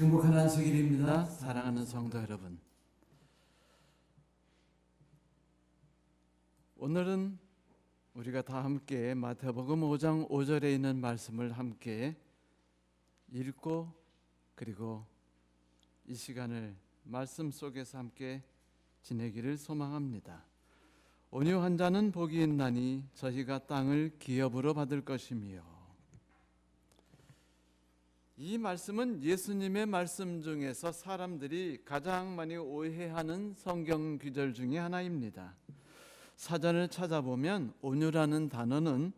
행복한 안식일입니다. 사랑하는 성도 여러분, 오늘은 우리가 다 함께 마태복음 5장 5절에 있는 말씀을 함께 읽고 그리고 이 시간을 말씀 속에서 함께 지내기를 소망합니다. 온유한 자는 복이 있나니 저희가 땅을 기업으로 받을 것이며. 이 말씀은 예수님의 말씀 중에서 사람들이 가장 많이 오해하는 성경 구절 중에 하나입니다. 사전을 찾아보면 온유라는 단어는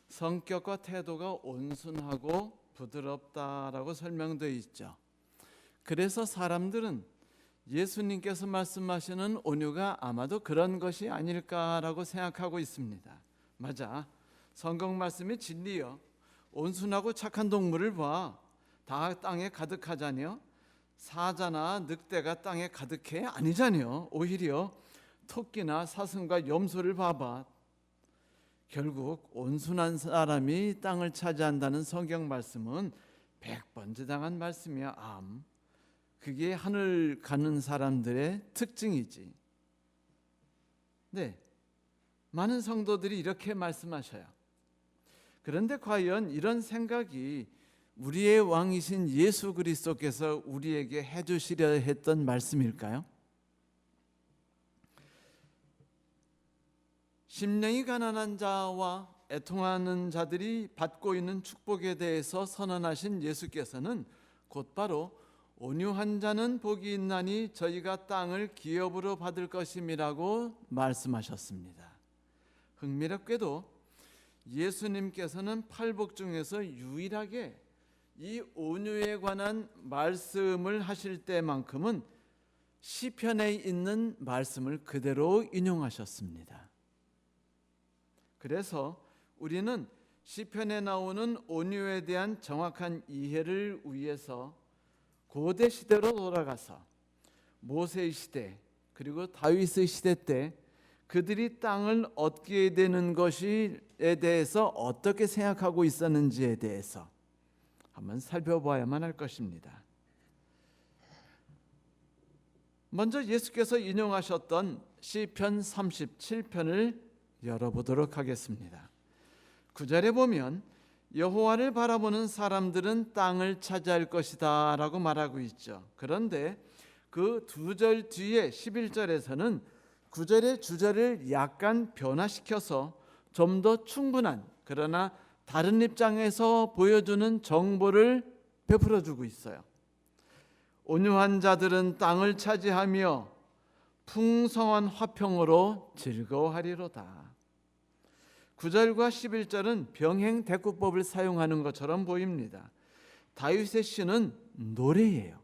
성격과 태도가 온순하고 부드럽다라고 설명되어 있죠. 그래서 사람들은 예수님께서 말씀하시는 온유가 아마도 그런 것이 아닐까라고 생각하고 있습니다. 맞아, 성경 말씀이 진리요. 온순하고 착한 동물을 봐. 다 땅에 가득하자뇨? 사자나 늑대가 땅에 가득해? 아니자뇨. 오히려 토끼나 사슴과 염소를 봐봐. 결국 온순한 사람이 땅을 차지한다는 성경 말씀은 100번째 당한 말씀이야. 그게 하늘 가는 사람들의 특징이지. 네, 많은 성도들이 이렇게 말씀하셔요. 그런데 과연 이런 생각이 우리의 왕이신 예수 그리스도께서 우리에게 해주시려 했던 말씀일까요? 심령이 가난한 자와 애통하는 자들이 받고 있는 축복에 대해서 선언하신 예수께서는 곧바로 온유한 자는 복이 있나니 저희가 땅을 기업으로 받을 것임이라고 말씀하셨습니다. 흥미롭게도 예수님께서는 팔복 중에서 유일하게 이 온유에 관한 말씀을 하실 때만큼은 시편에 있는 말씀을 그대로 인용하셨습니다. 그래서 우리는 시편에 나오는 온유에 대한 정확한 이해를 위해서 고대 시대로 돌아가서 모세의 시대 그리고 다윗의 시대 때 그들이 땅을 얻게 되는 것에 대해서 어떻게 생각하고 있었는지에 대해서 한번 살펴봐야만 할 것입니다. 먼저 예수께서 인용하셨던 시편 37편을 열어보도록 하겠습니다. 9절에 보면 여호와를 바라보는 사람들은 땅을 차지할 것이다 라고 말하고 있죠. 그런데 그 두 절 뒤에 11절에서는 9절의 주절을 약간 변화시켜서 좀 더 충분한 그러나 다른 입장에서 보여주는 정보를 베풀어주고 있어요. 온유한 자들은 땅을 차지하며 풍성한 화평으로 즐거워하리로다. 9절과 11절은 병행 대꾸법을 사용하는 것처럼 보입니다. 다윗의 시는 노래예요.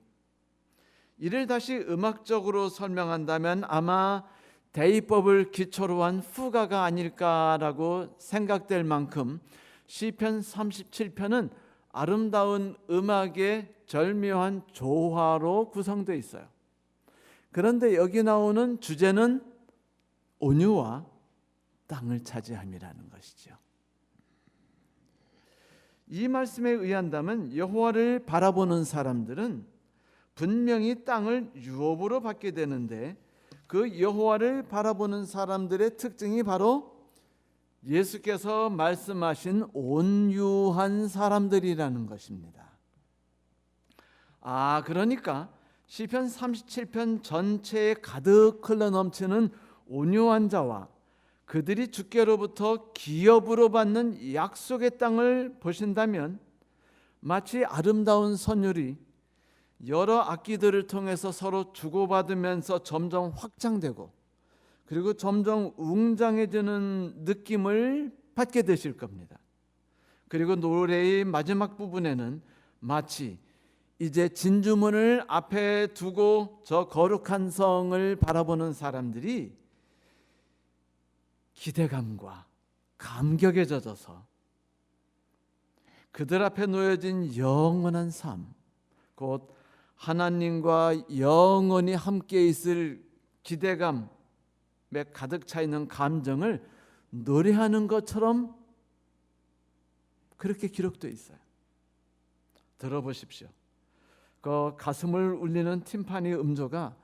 이를 다시 음악적으로 설명한다면 아마 대의법을 기초로 한 후가가 아닐까라고 생각될 만큼 시편 37편은 아름다운 음악의 절묘한 조화로 구성되어 있어요. 그런데 여기 나오는 주제는 온유와 땅을 차지함이라는 것이죠. 이 말씀에 의한다면 여호와를 바라보는 사람들은 분명히 땅을 유업으로 받게 되는데 그 여호와를 바라보는 사람들의 특징이 바로 예수께서 말씀하신 온유한 사람들이라는 것입니다. 그러니까 시편 37편 전체에 가득 흘러 넘치는 온유한 자와 그들이 주께로부터 기업으로 받는 약속의 땅을 보신다면 마치 아름다운 선율이 여러 악기들을 통해서 서로 주고받으면서 점점 확장되고 그리고 점점 웅장해지는 느낌을 받게 되실 겁니다. 그리고 노래의 마지막 부분에는 마치 이제 진주문을 앞에 두고 저 거룩한 성을 바라보는 사람들이 기대감과 감격에 젖어서 그들 앞에 놓여진 영원한 삶, 곧 하나님과 영원히 함께 있을 기대감에 가득 차 있는 감정을 노래하는 것처럼 그렇게 기록되어 있어요. 들어보십시오. 그 가슴을 울리는 팀파니 음조가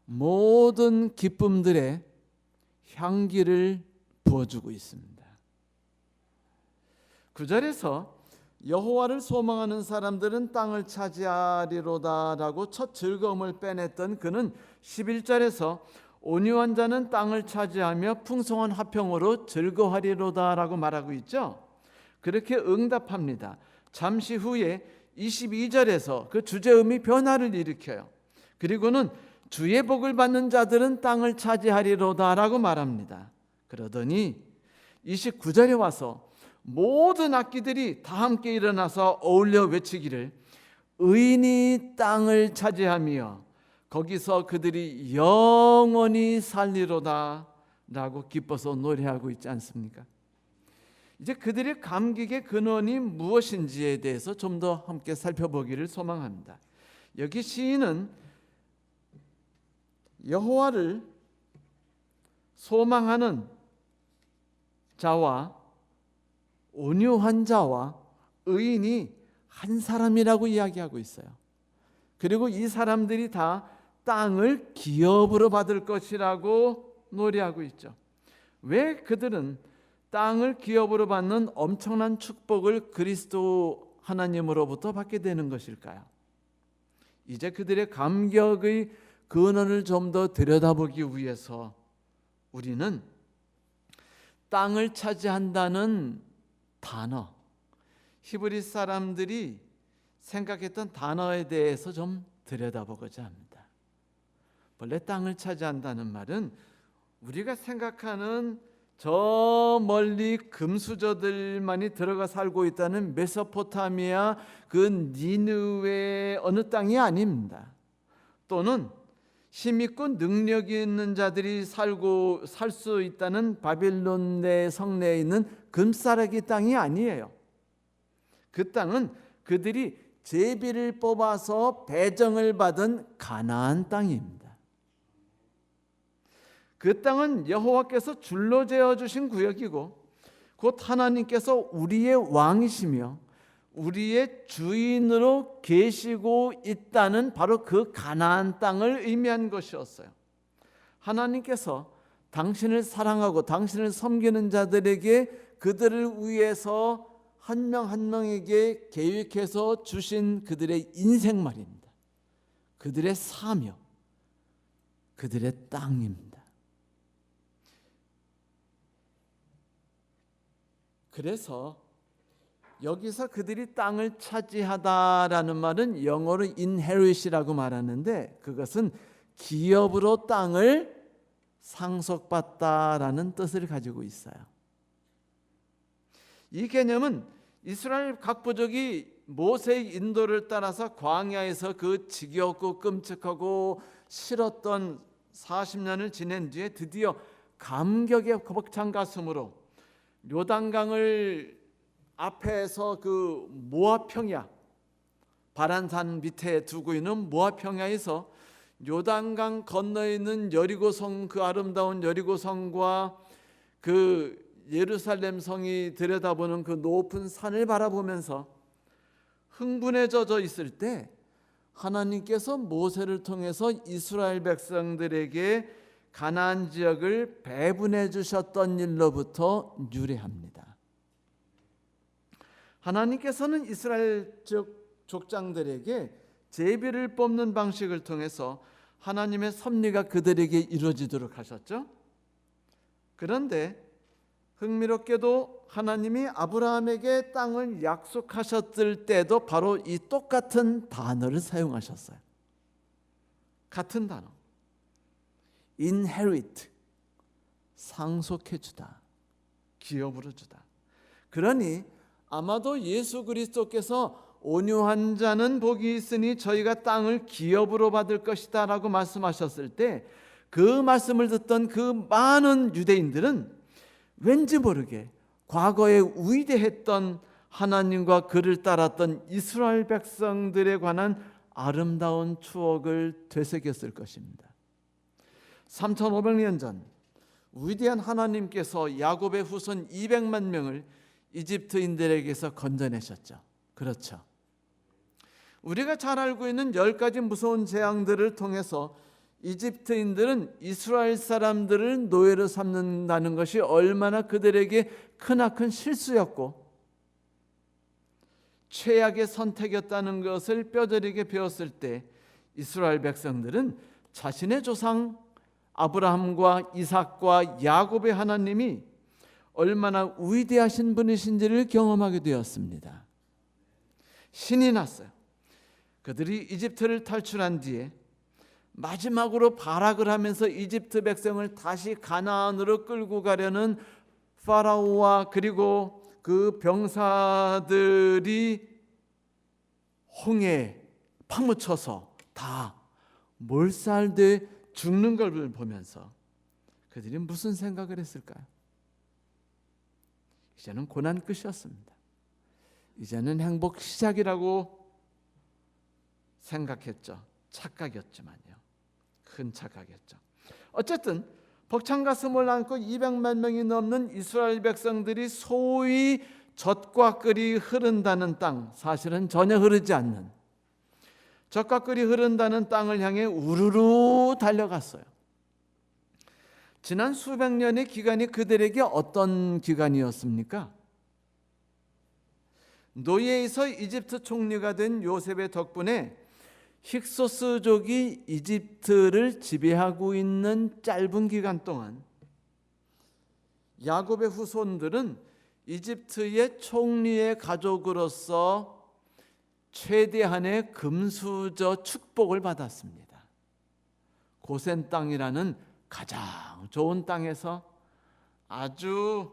모든 기쁨들의 향기를 부어주고 있습니다. 9절에서 여호와를 소망하는 사람들은 땅을 차지하리로다라고 첫 즐거움을 빼냈던 그는 11절에서 온유한 자는 땅을 차지하며 풍성한 화평으로 즐거워하리로다라고 말하고 있죠. 그렇게 응답합니다. 잠시 후에 22절에서 그 주제음이 변화를 일으켜요. 그리고는 주의 복을 받는 자들은 땅을 차지하리로다라고 말합니다. 그러더니 29절에 와서 모든 악기들이 다 함께 일어나서 어울려 외치기를 의인이 땅을 차지하며 거기서 그들이 영원히 살리로다 라고 기뻐서 노래하고 있지 않습니까? 이제 그들의 감격의 근원이 무엇인지에 대해서 좀 더 함께 살펴보기를 소망합니다. 여기 시인은 여호와를 소망하는 자와 온유한 자와 의인이 한 사람이라고 이야기하고 있어요. 그리고 이 사람들이 다 땅을 기업으로 받을 것이라고 노래하고 있죠. 왜 그들은 땅을 기업으로 받는 엄청난 축복을 그리스도 하나님으로부터 받게 되는 것일까요? 이제 그들의 감격의 근원을 좀 더 들여다보기 위해서 우리는 땅을 차지한다는 단어, 히브리 사람들이 생각했던 단어에 대해서 좀 들여다보고자 합니다. 원래 땅을 차지한다는 말은 우리가 생각하는 저 멀리 금수저들만이 들어가 살고 있다는 메소포타미아 그 니느웨 어느 땅이 아닙니다. 또는 힘있고 능력이 있는 자들이 살 수 있다는 바빌론 내 성내에 있는 금싸라기 땅이 아니에요. 그 땅은 그들이 제비를 뽑아서 배정을 받은 가나안 땅입니다. 그 땅은 여호와께서 줄로 재어 주신 구역이고 곧 하나님께서 우리의 왕이시며 우리의 주인으로 계시고 있다는 바로 그 가나안 땅을 의미한 것이었어요. 하나님께서 당신을 사랑하고 당신을 섬기는 자들에게 그들을 위해서 한 명 한 명에게 계획해서 주신 그들의 인생 말입니다. 그들의 사명, 그들의 땅입니다. 그래서 여기서 그들이 땅을 차지하다라는 말은 영어로 inherit이라고 말하는데 그것은 기업으로 땅을 상속받다라는 뜻을 가지고 있어요. 이 개념은 이스라엘 각 부족이 모세의 인도를 따라서 광야에서 그 지겹고 끔찍하고 싫었던 40년을 지낸 뒤에 드디어 감격에 벅찬 가슴으로 요단강을 앞에서 그 모압 평야, 바란산 밑에 두고 있는 모압 평야에서 요단강 건너에 있는 여리고성, 그 아름다운 여리고성과 그 예루살렘 성이 들여다보는 그 높은 산을 바라보면서 흥분에 젖어 있을 때 하나님께서 모세를 통해서 이스라엘 백성들에게 가나안 지역을 배분해 주셨던 일로부터 유래합니다. 하나님께서는 이스라엘 족장들에게 제비를 뽑는 방식을 통해서 하나님의 섭리가 그들에게 이루어지도록 하셨죠. 그런데 흥미롭게도 하나님이 아브라함에게 땅을 약속하셨을 때도 바로 이 똑같은 단어를 사용하셨어요. 같은 단어. inherit, 상속해 주다, 기업으로 주다. 그러니 아마도 예수 그리스도께서 온유한 자는 복이 있으니 저희가 땅을 기업으로 받을 것이다 라고 말씀하셨을 때 그 말씀을 듣던 그 많은 유대인들은 왠지 모르게 과거에 위대했던 하나님과 그를 따랐던 이스라엘 백성들에 관한 아름다운 추억을 되새겼을 것입니다. 3500년 전 위대한 하나님께서 야곱의 후손 200만 명을 이집트인들에게서 건져내셨죠. 그렇죠. 우리가 잘 알고 있는 10가지 무서운 재앙들을 통해서 이집트인들은 이스라엘 사람들을 노예로 삼는다는 것이 얼마나 그들에게 크나큰 실수였고 최악의 선택이었다는 것을 뼈저리게 배웠을 때 이스라엘 백성들은 자신의 조상 아브라함과 이삭과 야곱의 하나님이 얼마나 위대하신 분이신지를 경험하게 되었습니다. 신이 났어요. 그들이 이집트를 탈출한 뒤에 마지막으로 발악을 하면서 이집트 백성을 다시 가나안으로 끌고 가려는 파라오와 그리고 그 병사들이 홍해에 파묻혀서 다 몰살돼 죽는 걸 보면서 그들이 무슨 생각을 했을까요? 이제는 고난 끝이었습니다. 이제는 행복 시작이라고 생각했죠. 착각이었지만요. 큰 착각이었죠. 어쨌든 벅찬 가슴을 안고 200만 명이 넘는 이스라엘 백성들이 소위 젖과 꿀이 흐른다는 땅, 사실은 전혀 흐르지 않는 젖과 꿀이 흐른다는 땅을 향해 우르르 달려갔어요. 지난 수백 년의 기간이 그들에게 어떤 기간이었습니까? 노예에서 이집트 총리가 된 요셉의 덕분에 힉소스족이 이집트를 지배하고 있는 짧은 기간 동안 야곱의 후손들은 이집트의 총리의 가족으로서 최대한의 금수저 축복을 받았습니다. 고센 땅이라는 가장 좋은 땅에서 아주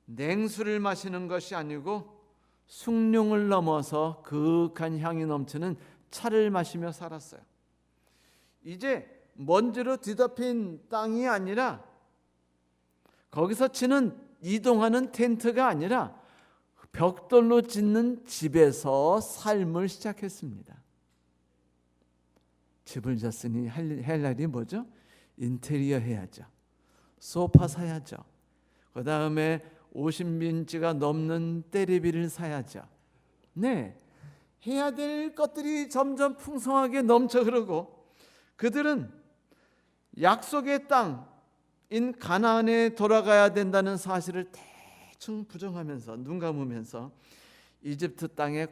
냉수를 마시는 것이 아니고 숭늉을 넘어서 그윽한 향이 넘치는 차를 마시며 살았어요. 이제 먼지로 뒤덮인 땅이 아니라 거기서 치는 이동하는 텐트가 아니라 벽돌로 짓는 집에서 삶을 시작했습니다. 집을 졌으니 할 날이 뭐죠? 인테리어 해야죠. 소파 사야죠. 그 다음에 50인치가 넘는 때리비를 사야죠. 네, 해야 될 것들이 점점 풍성하게 넘쳐 흐르고 그들은 약속의 땅인 가나안에 돌아가야 된다는 사실을 대충 부정하면서 눈 감으면서 이집트 땅에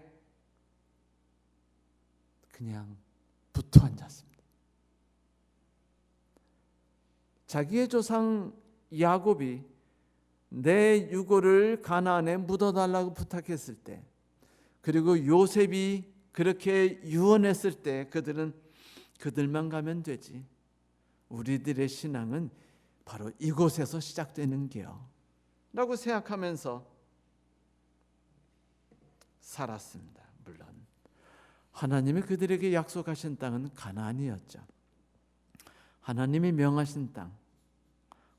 그냥 붙어 앉았습니다. 자기의 조상 야곱이 내 유고를 가나안에 묻어달라고 부탁했을 때, 그리고 요셉이 그렇게 유언했을 때 그들은 그들만 가면 되지, 우리들의 신앙은 바로 이곳에서 시작되는 게요 라고 생각하면서 살았습니다. 물론 하나님이 그들에게 약속하신 땅은 가나안이었죠. 하나님이 명하신 땅,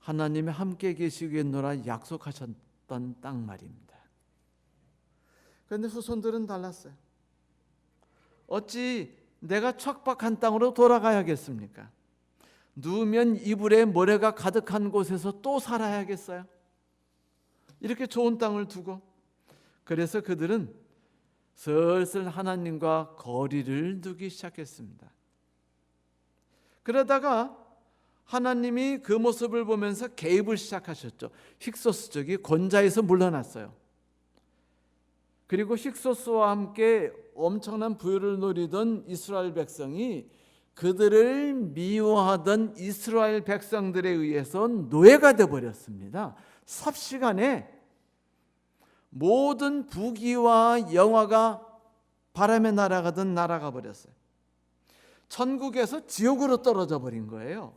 하나님이 함께 계시겠노라 약속하셨던 땅 말입니다. 그런데 후손들은 달랐어요. 어찌 내가 척박한 땅으로 돌아가야겠습니까? 누우면 이불에 모래가 가득한 곳에서 또 살아야겠어요? 이렇게 좋은 땅을 두고. 그래서 그들은 슬슬 하나님과 거리를 두기 시작했습니다. 그러다가 하나님이 그 모습을 보면서 개입을 시작하셨죠. 힉소스족이 곤자에서 물러났어요. 그리고 힉소스와 함께 엄청난 부유를 누리던 이스라엘 백성이 그들을 미워하던 이스라엘 백성들에 의해서 노예가 되어버렸습니다. 삽시간에 모든 부귀와 영화가 바람에 날아가던 날아가 버렸어요. 천국에서 지옥으로 떨어져 버린 거예요.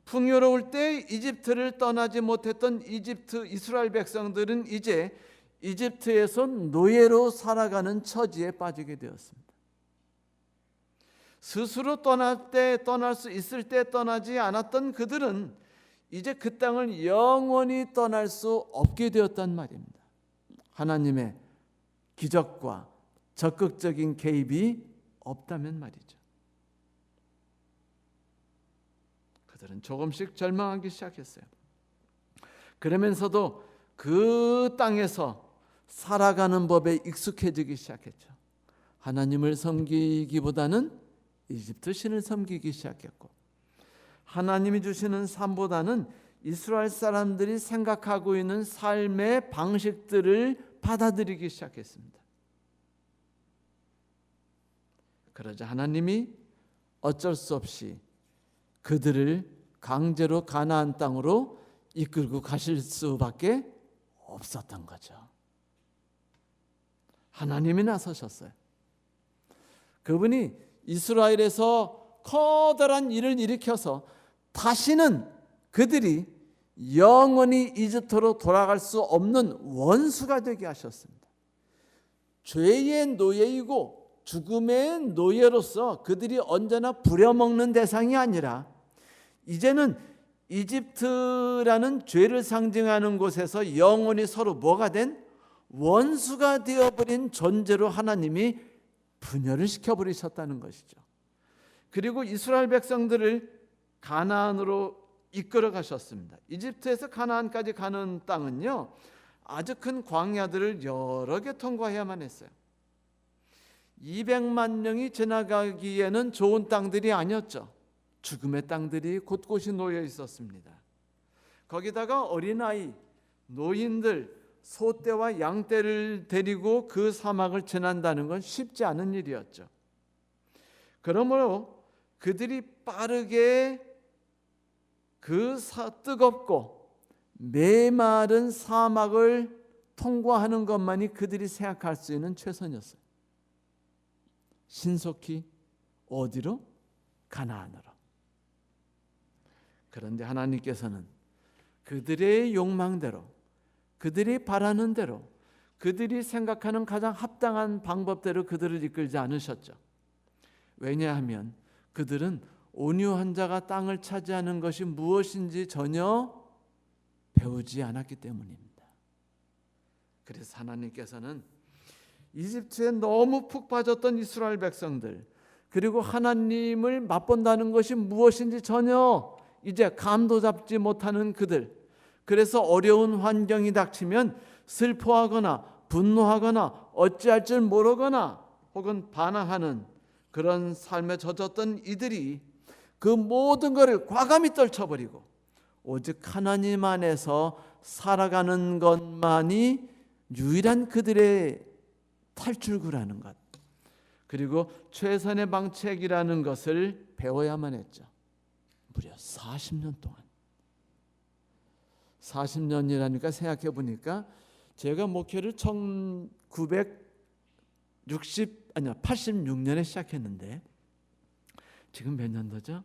풍요로울 때 이집트를 떠나지 못했던 이스라엘 백성들은 이제 이집트에서 노예로 살아가는 처지에 빠지게 되었습니다. 스스로 떠날 수 있을 때 떠나지 않았던 그들은 이제 그 땅을 영원히 떠날 수 없게 되었단 말입니다. 하나님의 기적과 적극적인 개입이 없다면 말이죠. 그들은 조금씩 절망하기 시작했어요. 그러면서도 그 땅에서 살아가는 법에 익숙해지기 시작했죠. 하나님을 섬기기보다는 이집트 신을 섬기기 시작했고, 하나님이 주시는 삶보다는 이스라엘 사람들이 생각하고 있는 삶의 방식들을 받아들이기 시작했습니다. 그러자 하나님이 어쩔 수 없이 그들을 강제로 가나안 땅으로 이끌고 가실 수밖에 없었던 거죠. 하나님이 나서셨어요. 그분이 이스라엘에서 커다란 일을 일으켜서 다시는 그들이 영원히 이집트로 돌아갈 수 없는 원수가 되게 하셨습니다. 죄의 노예이고 죽음의 노예로서 그들이 언제나 부려먹는 대상이 아니라 이제는 이집트라는 죄를 상징하는 곳에서 영원히 서로 뭐가 된 원수가 되어버린 존재로 하나님이 분열을 시켜버리셨다는 것이죠. 그리고 이스라엘 백성들을 가나안으로 이끌어 가셨습니다. 이집트에서 가나안까지 가는 땅은요, 아주 큰 광야들을 여러 개 통과해야만 했어요. 200만 명이 지나가기에는 좋은 땅들이 아니었죠. 죽음의 땅들이 곳곳이 놓여 있었습니다. 거기다가 어린아이, 노인들, 소떼와 양떼를 데리고 그 사막을 지난다는 건 쉽지 않은 일이었죠. 그러므로 그들이 빠르게 그 뜨겁고 메마른 사막을 통과하는 것만이 그들이 생각할 수 있는 최선이었어요. 신속히 어디로? 가나안으로. 그런데 하나님께서는 그들의 욕망대로, 그들이 바라는 대로, 그들이 생각하는 가장 합당한 방법대로 그들을 이끌지 않으셨죠. 왜냐하면 그들은 온유한 자가 땅을 차지하는 것이 무엇인지 전혀 배우지 않았기 때문입니다. 그래서 하나님께서는 이집트에 너무 푹 빠졌던 이스라엘 백성들, 그리고 하나님을 맛본다는 것이 무엇인지 전혀 이제 감도 잡지 못하는 그들, 그래서 어려운 환경이 닥치면 슬퍼하거나 분노하거나 어찌할 줄 모르거나 혹은 반항하는 그런 삶에 젖었던 이들이 그 모든 것을 과감히 떨쳐버리고 오직 하나님 안에서 살아가는 것만이 유일한 그들의 탈출구라는 것, 그리고 최선의 방책이라는 것을 배워야만 했죠. 무려 40년 동안. 40년이라니까 생각해 보니까 제가 목회를 86년에 시작했는데 지금 몇 년도죠?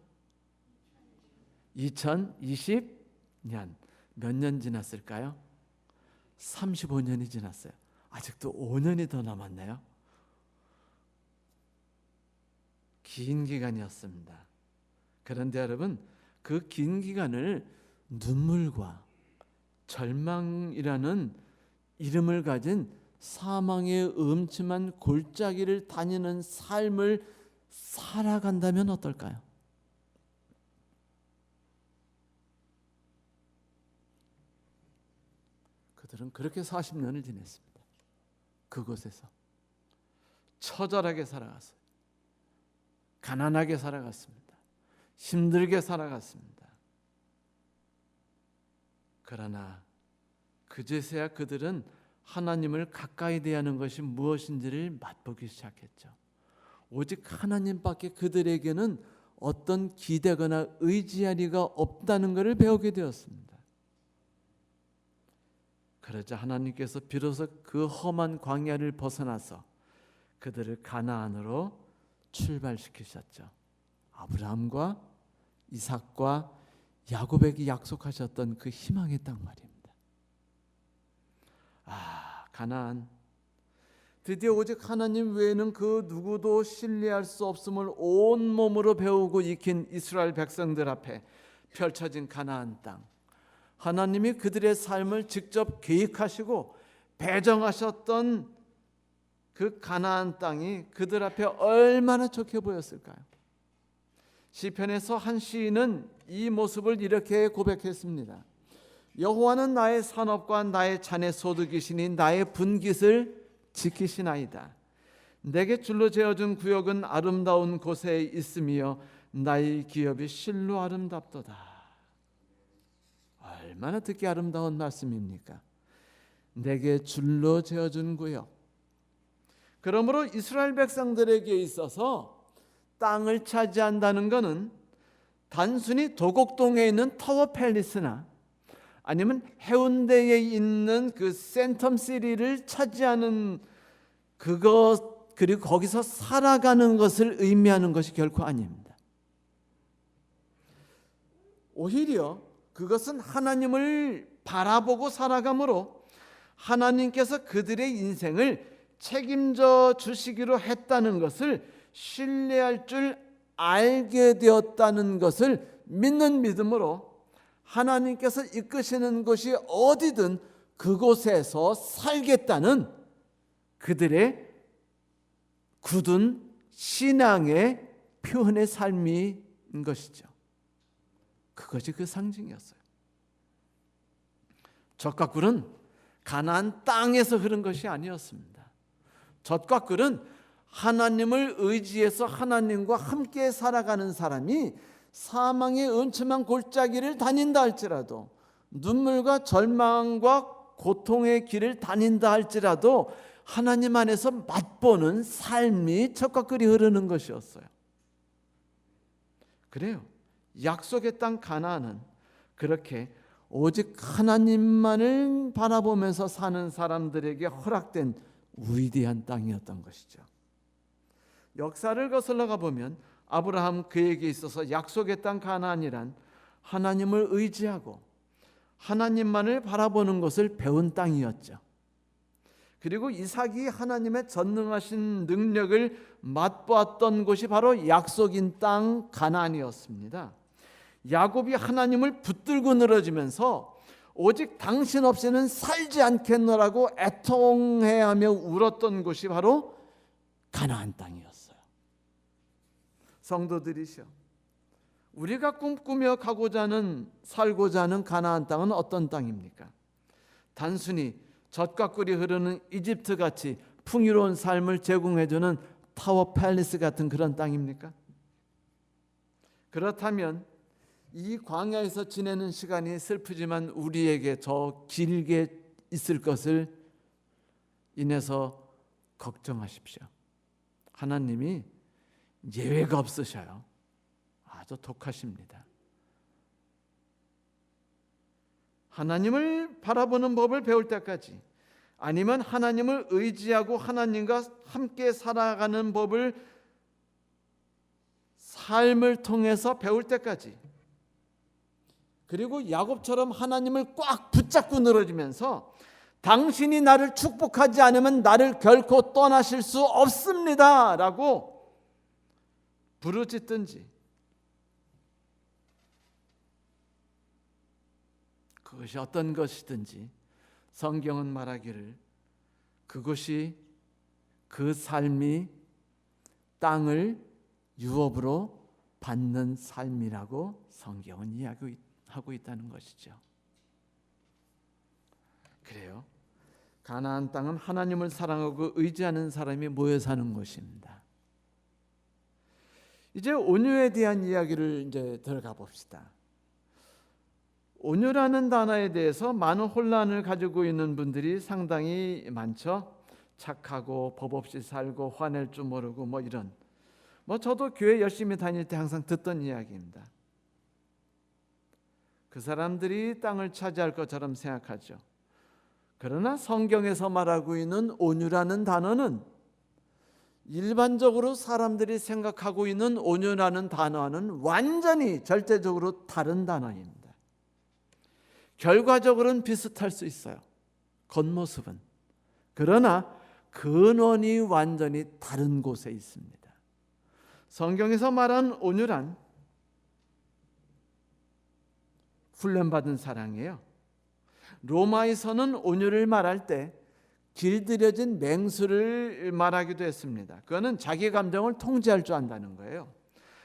2020년. 몇 년 지났을까요? 35년이 지났어요. 아직도 5년이 더 남았네요. 긴 기간이었습니다. 그런데 여러분, 그 긴 기간을 눈물과 절망이라는 이름을 가진 사망의 음침한 골짜기를 다니는 삶을 살아간다면 어떨까요? 그들은 그렇게 40년을 지냈습니다. 그곳에서 처절하게 살아갔어요. 가난하게 살아갔습니다. 힘들게 살아갔습니다. 그러나 그제서야 그들은 하나님을 가까이 대하는 것이 무엇인지를 맛보기 시작했죠. 오직 하나님밖에 그들에게는 어떤 기대거나 의지할 리가 없다는 것을 배우게 되었습니다. 그러자 하나님께서 비로소 그 험한 광야를 벗어나서 그들을 가나안으로 출발시키셨죠. 아브라함과 이삭과 야곱에게 약속하셨던 그 희망의 땅 말입니다. 가나안, 드디어 오직 하나님 외에는 그 누구도 신뢰할 수 없음을 온몸으로 배우고 익힌 이스라엘 백성들 앞에 펼쳐진 가나안 땅, 하나님이 그들의 삶을 직접 계획하시고 배정하셨던 그 가나안 땅이 그들 앞에 얼마나 좋게 보였을까요? 시편에서 한 시인은 이 모습을 이렇게 고백했습니다. 여호와는 나의 산업과 나의 잔의 소득이시니 나의 분깃을 지키시나이다. 내게 줄로 재어준 구역은 아름다운 곳에 있으며 나의 기업이 실로 아름답도다. 얼마나 듣기 아름다운 말씀입니까? 내게 줄로 재어준 구역. 그러므로 이스라엘 백성들에게 있어서 땅을 차지한다는 것은 단순히 도곡동에 있는 타워 팰리스나 아니면 해운대에 있는 그 센텀시리를 차지하는 그것, 그리고 거기서 살아가는 것을 의미하는 것이 결코 아닙니다. 오히려 그것은 하나님을 바라보고 살아가므로 하나님께서 그들의 인생을 책임져 주시기로 했다는 것을 신뢰할 줄 알게 되었다는 것을 믿는 믿음으로 하나님께서 이끄시는 곳이 어디든 그곳에서 살겠다는 그들의 굳은 신앙의 표현의 삶인 것이죠. 그것이 그 상징이었어요. 젖과 꿀은 가나안 땅에서 흐른 것이 아니었습니다. 젖과 꿀은 하나님을 의지해서 하나님과 함께 살아가는 사람이 사망의 음침한 골짜기를 다닌다 할지라도, 눈물과 절망과 고통의 길을 다닌다 할지라도 하나님 안에서 맛보는 삶이 젖과 꿀이 흐르는 것이었어요. 그래요. 약속의 땅 가나안은 그렇게 오직 하나님만을 바라보면서 사는 사람들에게 허락된 위대한 땅이었던 것이죠. 역사를 거슬러 가보면 아브라함 그에게 있어서 약속의 땅 가나안이란 하나님을 의지하고 하나님만을 바라보는 것을 배운 땅이었죠. 그리고 이삭이 하나님의 전능하신 능력을 맛보았던 곳이 바로 약속인 땅 가나안이었습니다. 야곱이 하나님을 붙들고 늘어지면서 오직 당신 없이는 살지 않겠노라고 애통해하며 울었던 곳이 바로 가나안 땅이었어요. 성도들이시여, 우리가 꿈꾸며 가고자 하는, 살고자 하는 가나안 땅은 어떤 땅입니까? 단순히 젖과 꿀이 흐르는 이집트 같이 풍요로운 삶을 제공해주는 타워 팰리스 같은 그런 땅입니까? 그렇다면 이 광야에서 지내는 시간이 슬프지만 우리에게 더 길게 있을 것을 인해서 걱정하십시오. 하나님이 예외가 없으셔요. 아주 독하십니다. 하나님을 바라보는 법을 배울 때까지, 아니면 하나님을 의지하고 하나님과 함께 살아가는 법을 삶을 통해서 배울 때까지, 그리고 야곱처럼 하나님을 꽉 붙잡고 늘어지면서 당신이 나를 축복하지 않으면 나를 결코 떠나실 수 없습니다 라고 부르짖든지, 그것이 어떤 것이든지 성경은 말하기를 그것이, 그 삶이 땅을 유업으로 받는 삶이라고 성경은 이야기하고 있다는 것이죠. 그래요. 가나안 땅은 하나님을 사랑하고 의지하는 사람이 모여 사는 곳입니다. 이제 온유에 대한 이야기를 이제 들어가 봅시다. 온유라는 단어에 대해서 많은 혼란을 가지고 있는 분들이 상당히 많죠. 착하고 법 없이 살고 화낼 줄 모르고 뭐 이런. 저도 교회 열심히 다닐 때 항상 듣던 이야기입니다. 그 사람들이 땅을 차지할 것처럼 생각하죠. 그러나 성경에서 말하고 있는 온유라는 단어는 일반적으로 사람들이 생각하고 있는 온유라는 단어와는 완전히 절대적으로 다른 단어입니다. 결과적으로는 비슷할 수 있어요. 겉모습은. 그러나 근원이 완전히 다른 곳에 있습니다. 성경에서 말하는 온유란 훈련받은 사랑이에요. 로마에서는 온유를 말할 때 길들여진 맹수를 말하기도 했습니다. 그거는 자기 감정을 통제할 줄 안다는 거예요.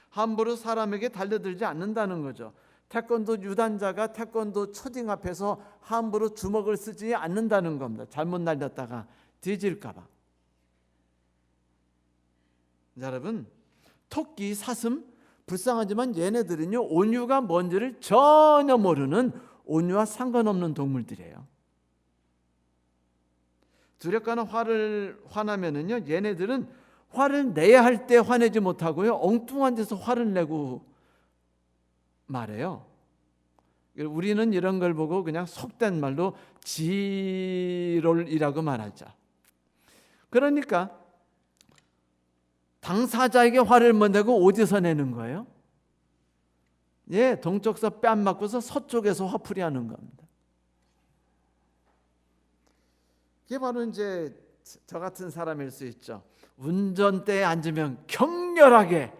함부로 사람에게 달려들지 않는다는 거죠. 태권도 유단자가 태권도 초딩 앞에서 함부로 주먹을 쓰지 않는다는 겁니다. 잘못 날렸다가 뒤질까 봐. 여러분, 토끼, 사슴 불쌍하지만 얘네들은요 온유가 뭔지를 전혀 모르는 온유와 상관없는 동물들이에요. 두렵거나 화나면은요 얘네들은 화를 내야 할 때 화내지 못하고요 엉뚱한 데서 화를 내고 말해요. 우리는 이런 걸 보고 그냥 속된 말로 지롤이라고 말하죠. 그러니까 당사자에게 화를 못 내고 어디서 내는 거예요? 동쪽서 뺨 맞고서 서쪽에서 화풀이 하는 겁니다. 이게 바로 이제 저 같은 사람일 수 있죠. 운전대에 앉으면 격렬하게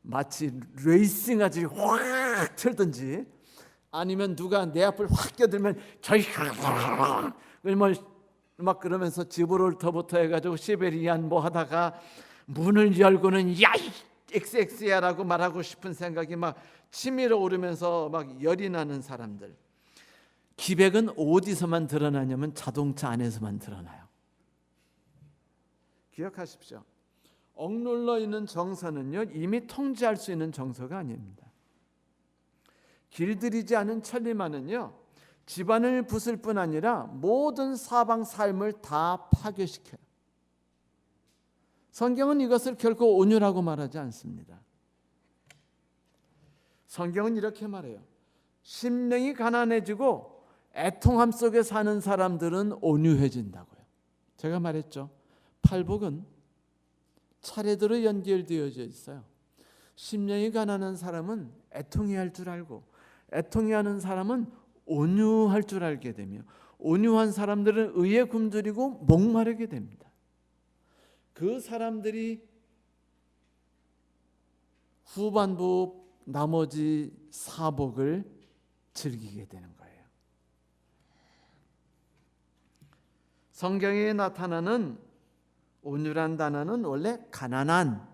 마치 레이싱하지 확 틀든지 아니면 누가 내 앞을 확 껴들면 저희 막 그러면서 지브롤터부터 해가지고 시베리안 뭐 하다가 문을 열고는 야이 XX야라고 말하고 싶은 생각이 막 치밀어 오르면서 막 열이 나는 사람들. 기백은 어디서만 드러나냐면 자동차 안에서만 드러나요. 기억하십시오. 억눌러 있는 정서는요 이미 통제할 수 있는 정서가 아닙니다. 길들이지 않은 천리만은요 집안을 부술 뿐 아니라 모든 사방 삶을 다 파괴시켜요. 성경은 이것을 결코 온유라고 말하지 않습니다. 성경은 이렇게 말해요. 심령이 가난해지고 애통함 속에 사는 사람들은 온유해진다고요. 제가 말했죠. 팔복은 차례대로 연결되어져 있어요. 심령이 가난한 사람은 애통해할 줄 알고 애통해하는 사람은 온유할 줄 알게 되며 온유한 사람들은 의에 굶주리고 목마르게 됩니다. 그 사람들이 후반부 나머지 사복을 즐기게 되는 거예요. 성경에 나타나는 온유란 단어는 원래 가난한,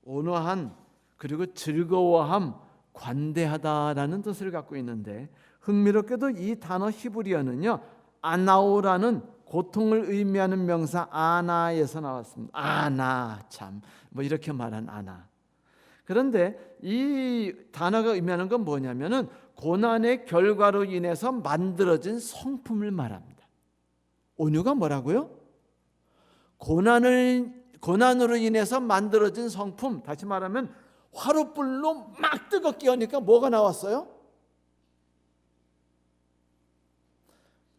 온화한, 그리고 즐거워함, 관대하다라는 뜻을 갖고 있는데 흥미롭게도 이 단어 히브리어는요 아나오라는 고통을 의미하는 명사 아나에서 나왔습니다. 아나 참 뭐 이렇게 말한 아나. 그런데 이 단어가 의미하는 건 뭐냐면은 고난의 결과로 인해서 만들어진 성품을 말합니다. 온유가 뭐라고요? 고난으로 인해서 만들어진 성품. 다시 말하면 화로불로 막 뜨겁게 하니까 뭐가 나왔어요?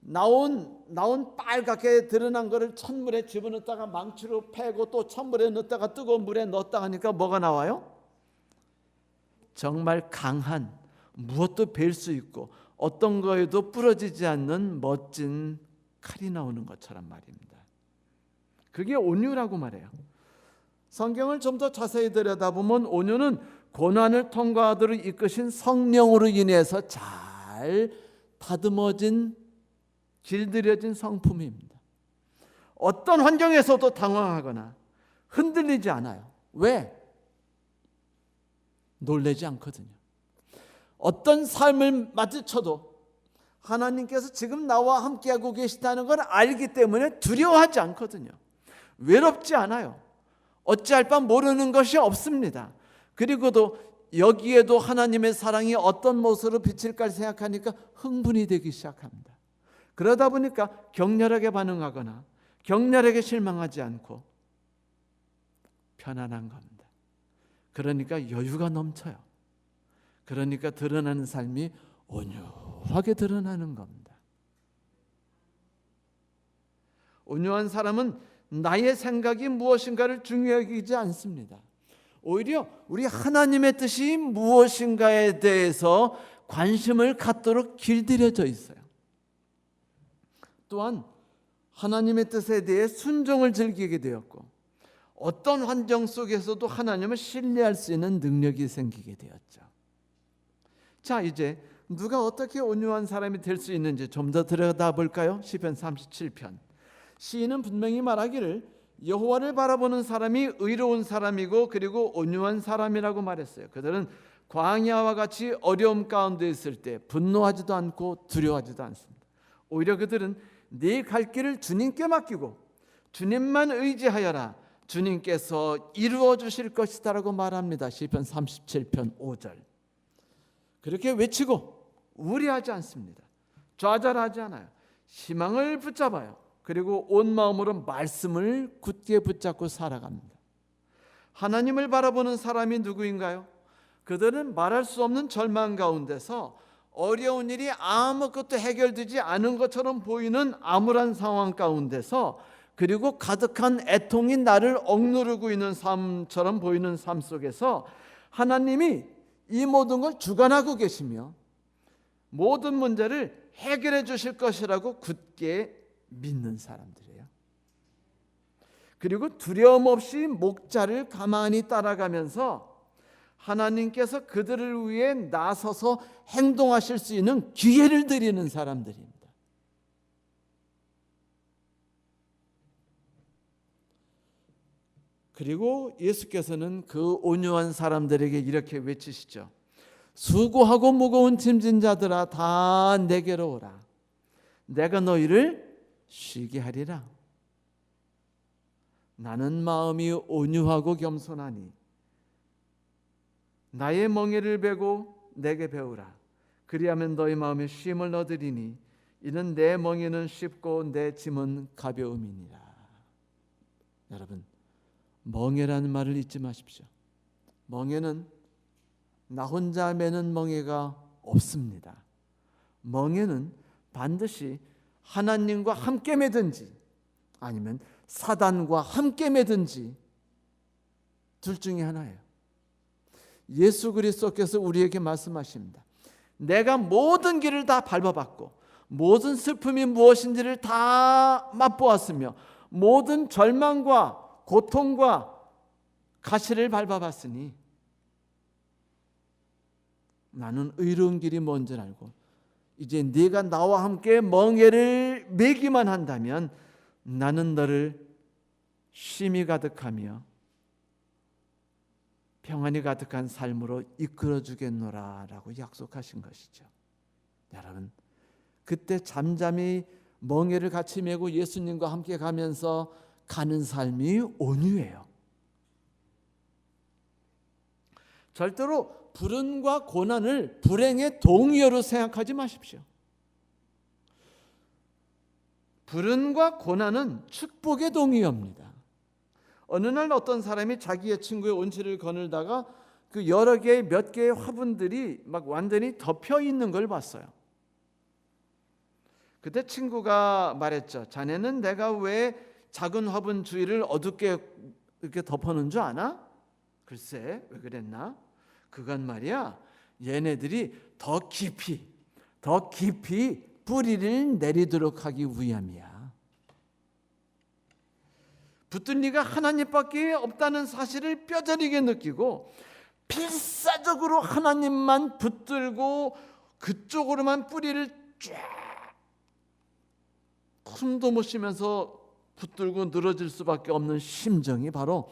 나온 빨갛게 드러난 거를 찬물에 집어넣었다가 망치로 패고 또 찬물에 넣었다가 뜨거운 물에 넣었다 하니까 뭐가 나와요? 정말 강한, 무엇도 벨 수 있고 어떤 거에도 부러지지 않는 멋진 칼이 나오는 것처럼 말입니다. 그게 온유라고 말해요. 성경을 좀 더 자세히 들여다보면 온유는 고난을 통과하도록 이끄신 성령으로 인해서 잘 다듬어진 길들여진 성품입니다. 어떤 환경에서도 당황하거나 흔들리지 않아요. 왜? 놀라지 않거든요. 어떤 삶을 마주쳐도 하나님께서 지금 나와 함께하고 계시다는 걸 알기 때문에 두려워하지 않거든요. 외롭지 않아요. 어찌할 바 모르는 것이 없습니다. 그리고도 여기에도 하나님의 사랑이 어떤 모습으로 비칠까 생각하니까 흥분이 되기 시작합니다. 그러다 보니까 격렬하게 반응하거나 격렬하게 실망하지 않고 편안한 겁니다. 그러니까 여유가 넘쳐요. 그러니까 드러나는 삶이 온유하게 드러나는 겁니다. 온유한 사람은 나의 생각이 무엇인가를 중요하게 여기지 않습니다. 오히려 우리 하나님의 뜻이 무엇인가에 대해서 관심을 갖도록 길들여져 있어요. 또한 하나님의 뜻에 대해 순종을 즐기게 되었고 어떤 환경 속에서도 하나님을 신뢰할 수 있는 능력이 생기게 되었죠. 자, 이제 누가 어떻게 온유한 사람이 될 수 있는지 좀 더 들여다볼까요? 시편 37편. 시인은 분명히 말하기를 여호와를 바라보는 사람이 의로운 사람이고 그리고 온유한 사람이라고 말했어요. 그들은 광야와 같이 어려움 가운데 있을 때 분노하지도 않고 두려워하지도 않습니다. 오히려 그들은 네 갈 길을 주님께 맡기고 주님만 의지하여라. 주님께서 이루어 주실 것이다라고 말합니다. 시편 37편 5절. 그렇게 외치고 우려하지 않습니다. 좌절하지 않아요. 희망을 붙잡아요. 그리고 온 마음으로 말씀을 굳게 붙잡고 살아갑니다. 하나님을 바라보는 사람이 누구인가요? 그들은 말할 수 없는 절망 가운데서 어려운 일이 아무것도 해결되지 않은 것처럼 보이는 암울한 상황 가운데서 그리고 가득한 애통이 나를 억누르고 있는 삶처럼 보이는 삶 속에서 하나님이 이 모든 걸 주관하고 계시며 모든 문제를 해결해 주실 것이라고 굳게 믿는 사람들이에요. 그리고 두려움 없이 목자를 가만히 따라가면서 하나님께서 그들을 위해 나서서 행동하실 수 있는 기회를 드리는 사람들입니다. 그리고 예수께서는 그 온유한 사람들에게 이렇게 외치시죠. 수고하고 무거운 짐진 자들아 다 내게로 오라. 내가 너희를 쉬게 하리라. 나는 마음이 온유하고 겸손하니 나의 멍에를 베고 내게 배우라. 그리하면 너희 마음에 쉼을 얻으리니 이는 내 멍에는 쉽고 내 짐은 가벼움이니라. 여러분, 멍에라는 말을 잊지 마십시오. 멍에는 나 혼자 매는 멍에가 없습니다. 멍에는 반드시 하나님과 함께 매든지 아니면 사단과 함께 매든지 둘 중에 하나예요. 예수 그리스도께서 우리에게 말씀하십니다. 내가 모든 길을 다 밟아봤고 모든 슬픔이 무엇인지를 다 맛보았으며 모든 절망과 고통과 가시를 밟아봤으니 나는 의로운 길이 뭔지 알고 이제 네가 나와 함께 멍에를 매기만 한다면 나는 너를 쉼이 가득하며 평안이 가득한 삶으로 이끌어 주겠노라 라고 약속하신 것이죠. 여러분, 그때 잠잠히 멍에를 같이 메고 예수님과 함께 가면서 가는 삶이 온유해요. 절대로 불운과 고난을 불행의 동의어로 생각하지 마십시오. 불운과 고난은 축복의 동의어입니다. 어느 날 어떤 사람이 자기의 친구의 온실을 거닐다가 그 여러 개의 몇 개의 화분들이 막 완전히 덮여 있는 걸 봤어요. 그때 친구가 말했죠. 자네는 내가 왜 작은 화분 주위를 어둡게 이렇게 덮어놓은 줄 아나? 글쎄, 왜 그랬나? 그건 말이야, 얘네들이 더 깊이 뿌리를 내리도록 하기 위함이야. 붙들리가 하나님밖에 없다는 사실을 뼈저리게 느끼고 필사적으로 하나님만 붙들고 그쪽으로만 뿌리를 쫙 숨도 못 쉬면서 붙들고 늘어질 수밖에 없는 심정이 바로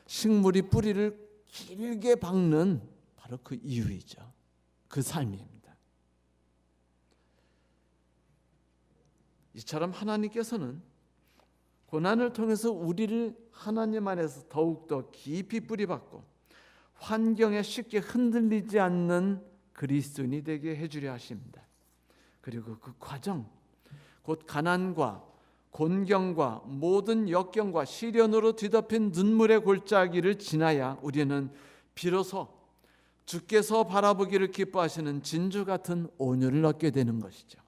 식물이 뿌리를 길게 박는 바로 그 이유이죠. 그 삶입니다. 이처럼 하나님께서는 고난을 통해서 우리를 하나님 안에서 더욱더 깊이 뿌리박고 환경에 쉽게 흔들리지 않는 그리스도인이 되게 해주려 하십니다. 그리고 그 과정, 곧 가난과 곤경과 모든 역경과 시련으로 뒤덮인 눈물의 골짜기를 지나야 우리는 비로소 주께서 바라보기를 기뻐하시는 진주 같은 온유를 얻게 되는 것이죠.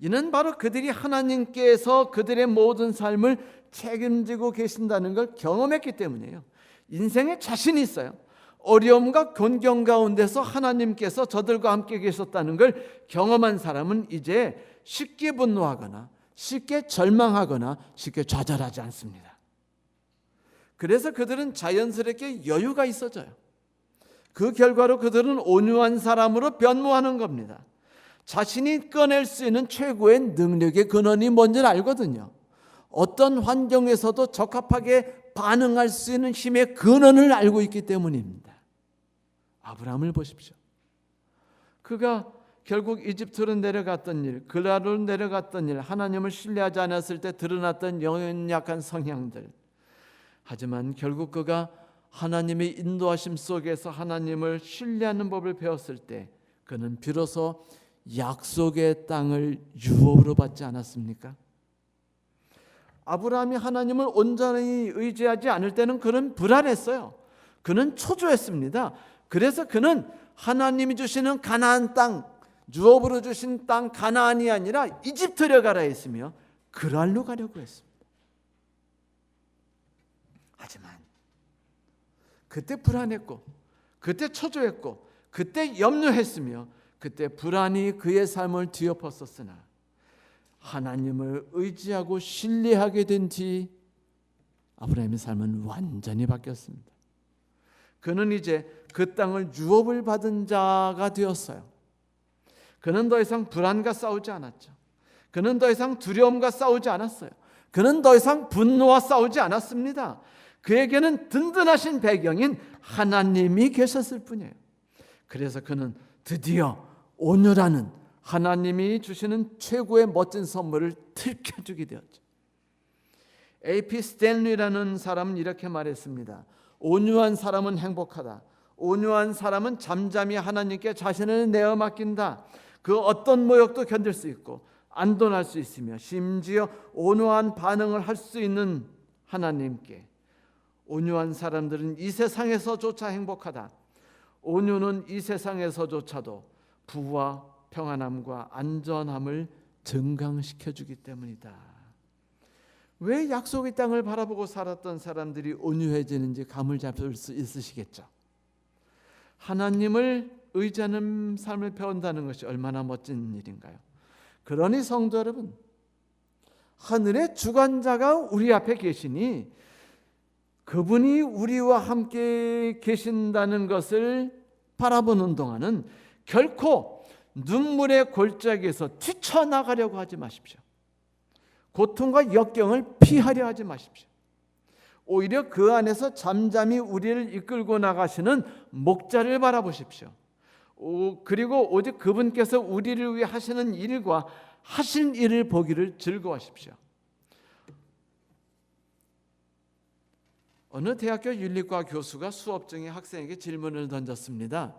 이는 바로 그들이 하나님께서 그들의 모든 삶을 책임지고 계신다는 걸 경험했기 때문이에요. 인생에 자신이 있어요. 어려움과 곤경 가운데서 하나님께서 저들과 함께 계셨다는 걸 경험한 사람은 이제 쉽게 분노하거나 쉽게 절망하거나 쉽게 좌절하지 않습니다. 그래서 그들은 자연스럽게 여유가 있어져요. 그 결과로 그들은 온유한 사람으로 변모하는 겁니다. 자신이 꺼낼 수 있는 최고의 능력의 근원이 뭔지를 알거든요. 어떤 환경에서도 적합하게 반응할 수 있는 힘의 근원을 알고 있기 때문입니다. 아브라함을 보십시오. 그가 결국 이집트로 내려갔던 일, 그라로 내려갔던 일, 하나님을 신뢰하지 않았을 때 드러났던 연약한 성향들. 하지만 결국 그가 하나님의 인도하심 속에서 하나님을 신뢰하는 법을 배웠을 때 그는 비로소 약속의 땅을 유업으로 받지 않았습니까? 아브라함이 하나님을 온전히 의지하지 않을 때는 그는 불안했어요. 그는 초조했습니다. 그래서 그는 하나님이 주시는 가나안 땅, 유업으로 주신 땅 가나안이 아니라 이집트로 가라 했으며 그랄로 가려고 했습니다. 하지만 그때 불안했고 그때 초조했고 그때 염려했으며 그때 불안이 그의 삶을 뒤엎었었으나 하나님을 의지하고 신뢰하게 된 뒤 아브라함의 삶은 완전히 바뀌었습니다. 그는 이제 그 땅을 유업을 받은 자가 되었어요. 그는 더 이상 불안과 싸우지 않았죠. 그는 더 이상 두려움과 싸우지 않았어요. 그는 더 이상 분노와 싸우지 않았습니다. 그에게는 든든하신 배경인 하나님이 계셨을 뿐이에요. 그래서 그는 드디어 온유라는 하나님이 주시는 최고의 멋진 선물을 들켜주게 되었죠. A.P. 스탠리라는 사람은 이렇게 말했습니다. 온유한 사람은 행복하다. 온유한 사람은 잠잠히 하나님께 자신을 내어 맡긴다. 그 어떤 모욕도 견딜 수 있고 안돈할 수 있으며 심지어 온유한 반응을 할 수 있는 하나님께. 온유한 사람들은 이 세상에서조차 행복하다. 온유는 이 세상에서조차도 부와 평안함과 안전함을 증강시켜주기 때문이다. 왜 약속의 땅을 바라보고 살았던 사람들이 온유해지는지 감을 잡을 수 있으시겠죠. 하나님을 의지하는 삶을 배운다는 것이 얼마나 멋진 일인가요? 그러니 성도 여러분, 하늘의 주관자가 우리 앞에 계시니 그분이 우리와 함께 계신다는 것을 바라보는 동안은 결코 눈물의 골짜기에서 뛰쳐나가려고 하지 마십시오. 고통과 역경을 피하려 하지 마십시오. 오히려 그 안에서 잠잠히 우리를 이끌고 나가시는 목자를 바라보십시오. 그리고 오직 그분께서 우리를 위해 하시는 일과 하신 일을 보기를 즐거워하십시오. 어느 대학교 윤리과 교수가 수업 중에 학생에게 질문을 던졌습니다.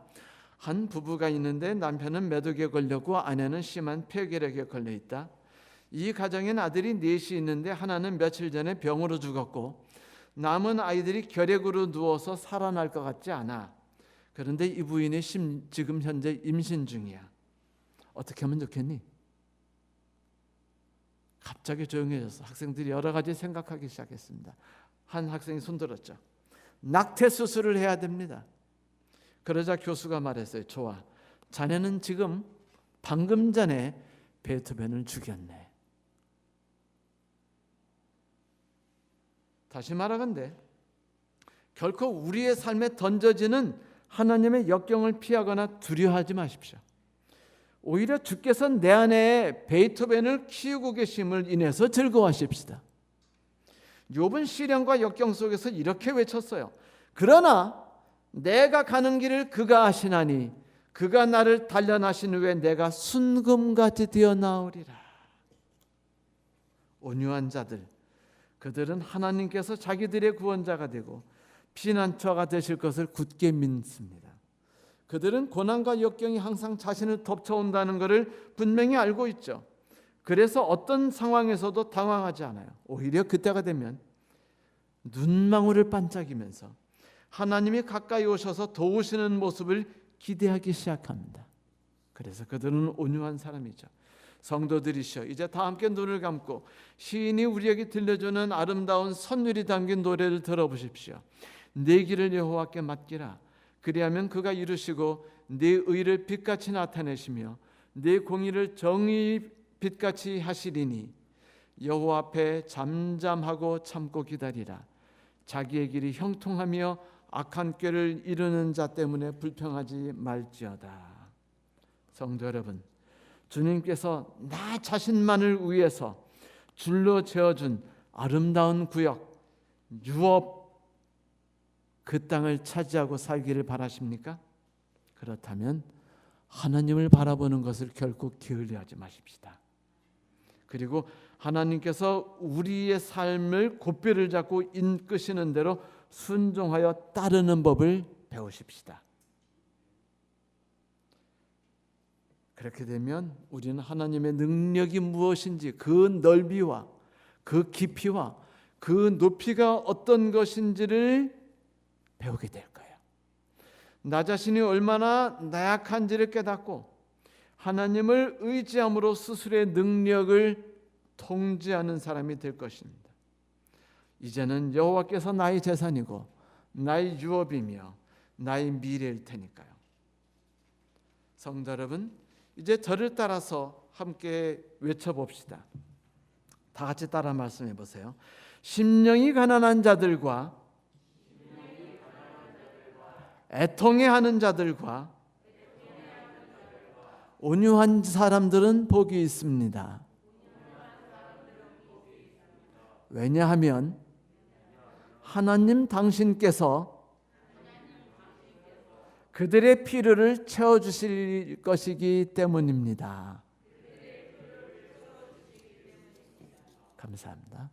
한 부부가 있는데 남편은 매독에 걸렸고 아내는 심한 폐결핵에 걸려 있다. 이 가정엔 아들이 넷이 있는데 하나는 며칠 전에 병으로 죽었고 남은 아이들이 결핵으로 누워서 살아날 것 같지 않아. 그런데 이 부인이 지금 현재 임신 중이야. 어떻게 하면 좋겠니? 갑자기 조용해져서 학생들이 여러 가지 생각하기 시작했습니다. 한 학생이 손들었죠. 낙태 수술을 해야 됩니다. 그러자 교수가 말했어요. 좋아. 자네는 지금 방금 전에 베토벤을 죽였네. 다시 말하건대 결코 우리의 삶에 던져지는 하나님의 역경을 피하거나 두려워하지 마십시오. 오히려 주께서 내 안에 베토벤을 키우고 계심을 인해서 즐거워하십시다. 욥은 시련과 역경 속에서 이렇게 외쳤어요. 그러나 내가 가는 길을 그가 아시나니 그가 나를 단련하신 후에 내가 순금같이 되어 나오리라. 온유한 자들, 그들은 하나님께서 자기들의 구원자가 되고 피난처가 되실 것을 굳게 믿습니다. 그들은 고난과 역경이 항상 자신을 덮쳐온다는 것을 분명히 알고 있죠. 그래서 어떤 상황에서도 당황하지 않아요. 오히려 그때가 되면 눈망울을 반짝이면서 하나님이 가까이 오셔서 도우시는 모습을 기대하기 시작합니다. 그래서 그들은 온유한 사람이죠. 성도들이시여, 이제 다 함께 눈을 감고 시인이 우리에게 들려주는 아름다운 선율이 담긴 노래를 들어보십시오. 내 길을 여호와께 맡기라. 그리하면 그가 이루시고 내 의를 빛같이 나타내시며 내 공의를 정의 빛같이 하시리니 여호와 앞에 잠잠하고 참고 기다리라. 자기의 길이 형통하며 악한 꾀를 이루는 자 때문에 불평하지 말지어다. 성도 여러분, 주님께서 나 자신만을 위해서 줄로 재어준 아름다운 구역 유업, 그 땅을 차지하고 살기를 바라십니까? 그렇다면 하나님을 바라보는 것을 결코 게을리하지 마십시다. 그리고 하나님께서 우리의 삶을 곧배를 잡고 이끄시는 대로 순종하여 따르는 법을 배우십시다. 그렇게 되면 우리는 하나님의 능력이 무엇인지, 그 넓이와 그 깊이와 그 높이가 어떤 것인지를 배우게 될 거예요. 나 자신이 얼마나 나약한지를 깨닫고 하나님을 의지함으로 스스로의 능력을 통제하는 사람이 될 것입니다. 이제는 여호와께서 나의 재산이고 나의 유업이며 나의 미래일 테니까요. 성도 여러분, 이제 저를 따라서 함께 외쳐봅시다. 다 같이 따라 말씀해 보세요. 심령이 가난한 자들과 애통해하는 자들과 온유한 사람들은 복이 있습니다. 왜냐하면 하나님 당신께서 그들의 필요를 채워주실 것이기 때문입니다. 감사합니다.